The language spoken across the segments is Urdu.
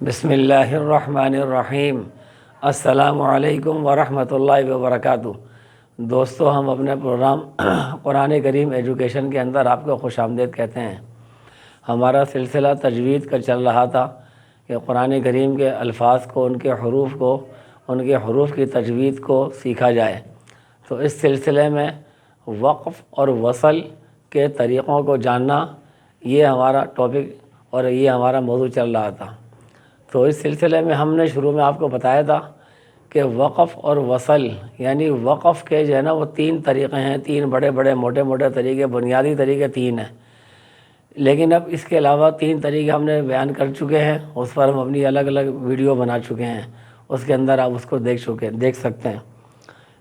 بسم اللہ الرحمن الرحیم۔ السلام علیکم ورحمۃ اللہ وبرکاتہ۔ دوستو، ہم اپنے پروگرام قرآن کریم ایجوکیشن کے اندر آپ کو خوش آمدید کہتے ہیں۔ ہمارا سلسلہ تجوید کا چل رہا تھا کہ قرآن کریم کے الفاظ کو، ان کے حروف کی تجوید کو سیکھا جائے۔ تو اس سلسلے میں وقف اور وصل کے طریقوں کو جاننا، یہ ہمارا ٹاپک اور یہ ہمارا موضوع چل رہا تھا۔ تو اس سلسلے میں ہم نے شروع میں آپ کو بتایا تھا کہ وقف اور وصل، یعنی وقف کے جو ہے نا وہ تین طریقے ہیں، تین بڑے بڑے موٹے طریقے، بنیادی طریقے تین ہیں۔ لیکن اب اس کے علاوہ تین طریقے ہم نے بیان کر چکے ہیں، اس پر ہم اپنی الگ الگ ویڈیو بنا چکے ہیں، اس کے اندر آپ اس کو دیکھ سکتے ہیں۔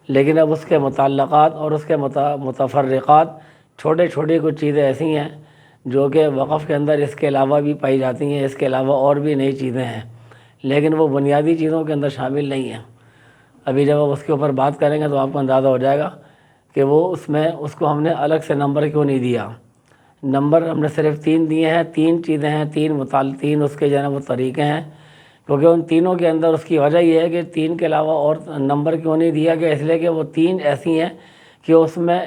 لیکن اب اس کے متعلقات اور اس کے متفرقات، چھوٹی کچھ چیزیں ایسی ہیں جو کہ وقف کے اندر اس کے علاوہ بھی پائی جاتی ہیں، اس کے علاوہ اور بھی نئی چیزیں ہیں، لیکن وہ بنیادی چیزوں کے اندر شامل نہیں ہیں۔ ابھی جب آپ اس کے اوپر بات کریں گے تو آپ کو اندازہ ہو جائے گا کہ اس کو ہم نے الگ سے نمبر کیوں نہیں دیا۔ نمبر ہم نے صرف تین دیے ہیں، تین چیزیں ہیں، تین اس کے جو ہے نا وہ طریقے ہیں، کیونکہ ان تینوں کے اندر اس کی وجہ یہ ہے کہ تین کے علاوہ اور نمبر کیوں نہیں دیا گیا، اس لیے کہ وہ تین ایسی ہیں کہ اس میں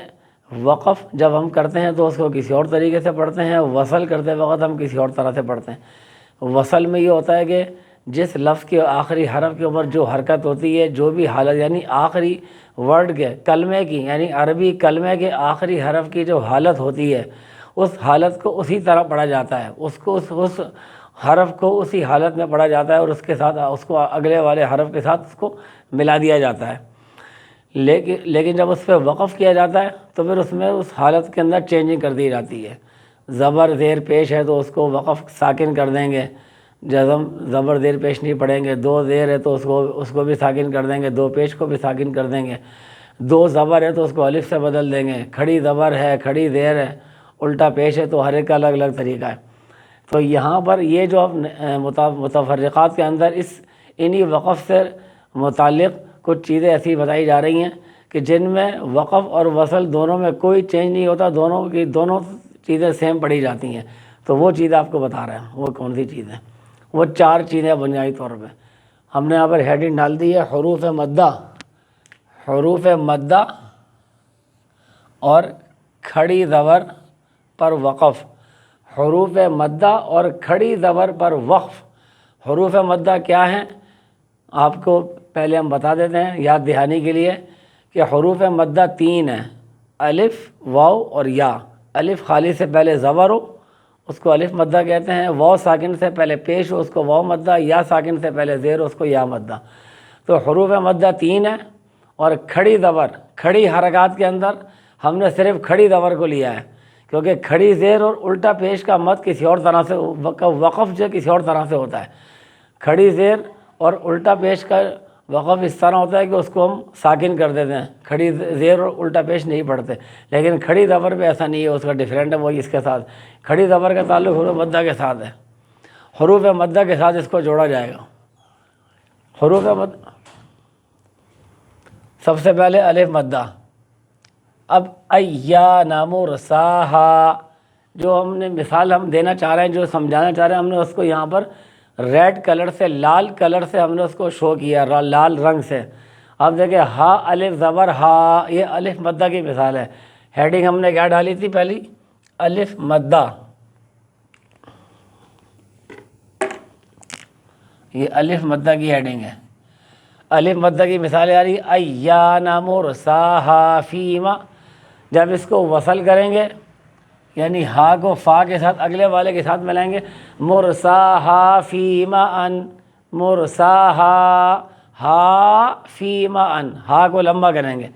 وقف جب ہم کرتے ہیں تو اس کو کسی اور طریقے سے پڑھتے ہیں، وصل کرتے وقت ہم کسی اور طرح سے پڑھتے ہیں۔ وصل میں یہ ہوتا ہے کہ جس لفظ کے آخری حرف کے اوپر جو حرکت ہوتی ہے، جو بھی حالت، یعنی آخری ورڈ کے کلمے کی، یعنی عربی کلمے کے آخری حرف کی جو حالت ہوتی ہے، اس حالت کو اسی طرح پڑھا جاتا ہے، اس حرف کو اسی حالت میں پڑھا جاتا ہے، اور اس کے ساتھ اس کو اگلے والے حرف کے ساتھ اس کو ملا دیا جاتا ہے۔ لیکن جب اس پہ وقف کیا جاتا ہے تو پھر اس میں اس حالت کے اندر چینجنگ کر دی جاتی ہے۔ زبر زیر پیش ہے تو اس کو وقف ساکن کر دیں گے، جزم زبر زیر پیش نہیں پڑھیں گے۔ دو زیر ہے تو اس کو بھی ساکن کر دیں گے، دو پیش کو بھی ساکن کر دیں گے۔ دو زبر ہے تو اس کو الف سے بدل دیں گے۔ کھڑی زبر ہے، کھڑی زیر ہے، الٹا پیش ہے، تو ہر ایک کا الگ الگ طریقہ ہے۔ تو یہاں پر یہ جو متفرقات کے اندر انہی وقف سے متعلق کچھ چیزیں ایسی بتائی جا رہی ہیں کہ جن میں وقف اور وصل دونوں میں کوئی چینج نہیں ہوتا، دونوں چیزیں سیم پڑھی جاتی ہیں۔ تو وہ چیز آپ کو بتا رہے ہیں، وہ کون سی چیزیں؟ وہ چار چیزیں بنیادی طور پہ ہم نے یہاں پر ہیڈنگ ڈال دی ہے: حروف مدہ اور کھڑی زبر پر وقف۔ حروف مدہ اور کھڑی زبر پر وقف۔ حروف مدہ کیا ہیں آپ کو پہلے ہم بتا دیتے ہیں یاد دہانی کے لیے کہ حروف مدہ تین ہیں: الف، واو اور یا۔ الف خالی سے پہلے زبر ہو اس کو الف مدہ کہتے ہیں، واو ساکن سے پہلے پیش ہو اس کو واو مدہ، یا ساکن سے پہلے زیر ہو اس کو یا مدہ۔ تو حروف مدہ تین ہیں، اور کھڑی زبر، کھڑی حرکات کے اندر ہم نے صرف کھڑی زبر کو لیا ہے، کیونکہ کھڑی زیر اور الٹا پیش کا مد کسی اور طرح سے، وقف جو کسی اور طرح سے ہوتا ہے۔ کھڑی زیر اور الٹا پیش کا وقف اس طرح ہوتا ہے کہ اس کو ہم ساکن کر دیتے ہیں، کھڑی زیر اور الٹا پیش نہیں پڑھتے۔ لیکن کھڑی زبر پہ ایسا نہیں ہے، اس کا ڈیفرنٹ ہے، وہی اس کے ساتھ کھڑی زبر کا تعلق حروف مدہ کے ساتھ ہے، حروف مدہ کے ساتھ اس کو جوڑا جائے گا۔ حروف مدہ سب سے پہلے الف مدہ۔ اب ایان مرساہا، جو ہم نے مثال ہم دینا چاہ رہے ہیں، جو سمجھانا چاہ رہے ہیں، ہم نے اس کو یہاں پر ریڈ کلر سے، لال کلر سے ہم نے اس کو شو کیا، لال رنگ سے۔ اب دیکھیں ہا الف زبر ہا، یہ الف مدہ کی مثال ہے۔ ہیڈنگ ہم نے کیا ڈالی تھی پہلی؟ الف مدہ۔ یہ الف مدہ کی ہیڈنگ ہے۔ الف مدہ کی مثال آ رہی ہے ایان مرساہا فیما۔ جب اس کو وصل کریں گے، یعنی ہا کو فا کے ساتھ اگلے والے کے ساتھ ملائیں گے، مرساہا فیما ان، مرساہا، ہا فیما ان، ہا کو لمبا کریں گے،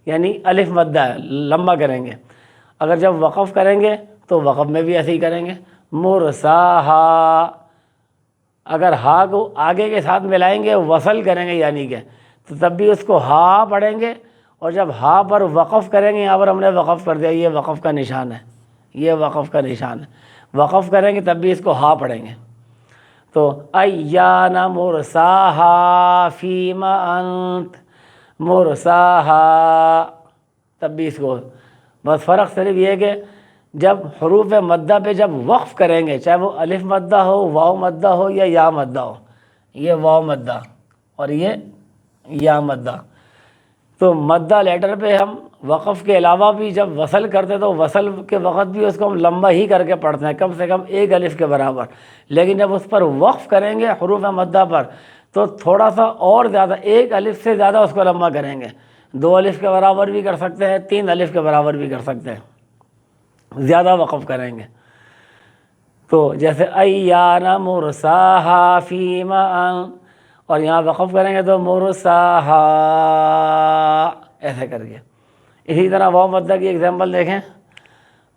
یعنی الف مدہ ہے، لمبا کریں گے۔ اگر جب وقف کریں گے تو وقف میں بھی ایسے ہی کریں گے، مرساہا۔ اگر ہا کو آگے کے ساتھ ملائیں گے، وصل کریں گے یعنی کہ، تو تب بھی اس کو ہا پڑھیں گے، اور جب ہا پر وقف کریں گے، یہاں پر ہم نے وقف کر دیا، یہ وقف کا نشان ہے، یہ وقف کا نشان ہے۔ وقف کریں گے تب بھی اس کو ہا پڑھیں گے۔ تو ایان مرساہا فیما انت، مرساہا، تب بھی اس کو، بس فرق صرف یہ ہے کہ جب حروف مدہ پہ جب وقف کریں گے، چاہے وہ الف مدہ ہو، واو مدہ ہو یا یا مدہ ہو، یہ واو مدہ اور یہ یا مدہ، تو مدہ لیٹر پہ ہم وقف کے علاوہ بھی جب وصل کرتے تو وصل کے وقت بھی اس کو ہم لمبا ہی کر کے پڑھتے ہیں، کم سے کم ایک الف کے برابر، لیکن جب اس پر وقف کریں گے حروف مدہ پر تو تھوڑا سا اور زیادہ، ایک الف سے زیادہ اس کو لمبا کریں گے، 2 الف کے برابر بھی کر سکتے ہیں، 3 الف کے برابر بھی کر سکتے ہیں، زیادہ وقف کریں گے۔ تو جیسے ایان مرساہا فیما، اور یہاں وقف کریں گے تو مرساہا ایسے کر کے۔ اسی طرح واو مدہ کی ایگزامپل دیکھیں،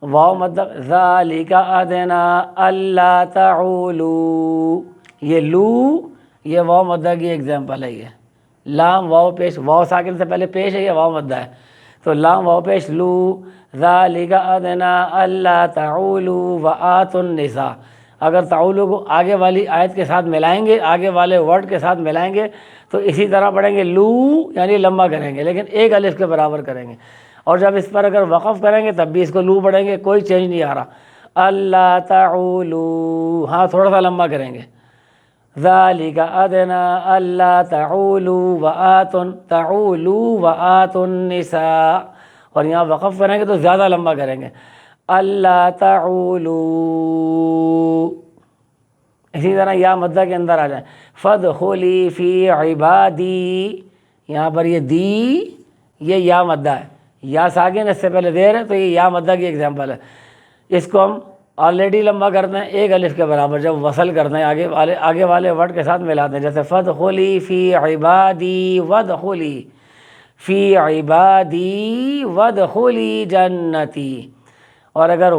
واو مدہ ذالک ادنی الا تعولوا، یہ لو، یہ واو مدہ کی ایگزامپل ہے۔ یہ لام واو پیش، واو ساکن سے پہلے پیش ہے، یہ واو مدہ ہے، تو لام واو پیش لو، ذالک ادنی الا تعولوا وآتوا النساء، اگر تعولوا کو آگے والی آیت کے ساتھ ملائیں گے، آگے والے ورڈ کے ساتھ ملائیں گے تو اسی طرح پڑھیں گے لو، یعنی لمبا کریں گے لیکن ایک الف کے برابر کریں گے، اور جب اس پر اگر وقف کریں گے تب بھی اس کو لو پڑھیں گے، کوئی چینج نہیں آ رہا۔ اللہ تعولوا، ہاں تھوڑا سا لمبا کریں گے، ذالک ادنی اللہ تعولوا وآتوا النساء، اور یہاں وقف کریں گے تو زیادہ لمبا کریں گے، اللہ تعولوا۔ اسی طرح یا مدہ کے اندر آ جائیں، فادخلی فی عبادی، یہاں پر یہ دی، یہ یا مدہ ہے، یا ساکن اس سے پہلے دیر ہے تو یہ یا مدہ کی ایگزامپل ہے، اس کو ہم آلریڈی لمبا کرتے ہیں ایک الف کے برابر، جب وصل کرتے ہیں آگے والے ورڈ کے ساتھ ملاتے ہیں، جیسے فادخلی فی عبادی وادخلی فی عبادی وادخلی جنتی، اور اگر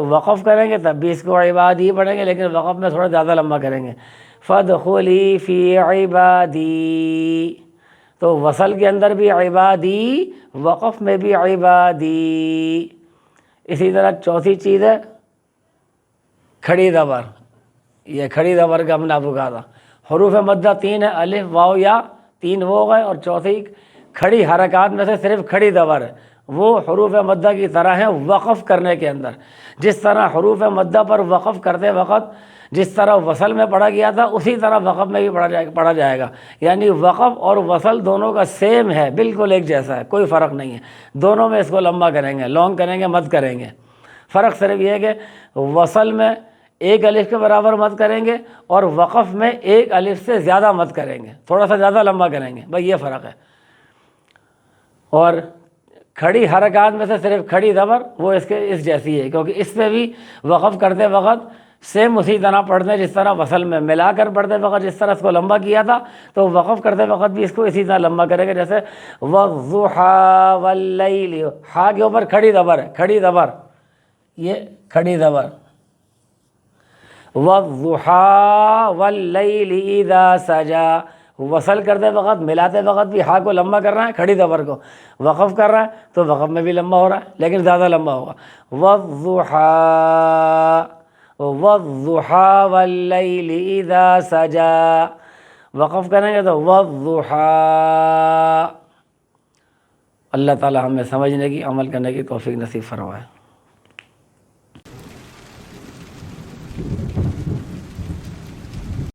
وقف کریں گے تب بھی اس کو عبادی پڑھیں گے لیکن وقف میں تھوڑا زیادہ لمبا کریں گے، فادخلی فی عبادی، تو وصل کے اندر بھی عبادی، وقف میں بھی عبادی۔ اسی طرح چوتھی چیز ہے کھڑی زبر، یہ کھڑی زبر کا ہم نے آپ کو کہا تھا، حروف مدہ 3 ہے، الف واو یا 3 وہ گئے، اور چوتھی کھڑی حرکات میں سے صرف کھڑی زبر ہے، وہ حروف مدہ کی طرح ہیں وقف کرنے کے اندر، جس طرح حروف مدہ پر وقف کرتے وقت جس طرح وصل میں پڑھا گیا تھا اسی طرح وقف میں بھی پڑھا جائے گا، یعنی وقف اور وصل دونوں کا سیم ہے، بالکل ایک جیسا ہے، کوئی فرق نہیں ہے، دونوں میں اس کو لمبا کریں گے، لانگ کریں گے، مد کریں گے، فرق صرف یہ ہے کہ وصل میں ایک الف کے برابر مد کریں گے اور وقف میں ایک الف سے زیادہ مد کریں گے، تھوڑا سا زیادہ لمبا کریں گے، بھائی یہ فرق ہے۔ اور کھڑی حرکات میں سے صرف کھڑی زبر وہ اس جیسی ہے، کیونکہ اس پہ بھی وقف کرتے وقت سیم اسی طرح پڑھتے ہیں جس طرح وصل میں، ملا کر پڑھتے وقت جس طرح اس کو لمبا کیا تھا تو وقف کرتے وقت بھی اس کو اسی طرح لمبا کریں گے، جیسے والضحیٰ واللیل، ہا کے اوپر کھڑی زبر ہے، کھڑی زبر، یہ کھڑی زبر، والضحیٰ واللیل اذا سجا، وصل کرتے وقت ملاتے وقت بھی ہا کو لمبا کر رہا ہے، کھڑی زبر کو وقف کر رہا ہے تو وقف میں بھی لمبا ہو رہا ہے لیکن زیادہ لمبا ہوگا، والضحیٰ واللیل اذا سجا، وقف کریں گے تو والضحیٰ۔ اللہ تعالی ہمیں سمجھنے کی، عمل کرنے کی توفیق نصیب فرمائے۔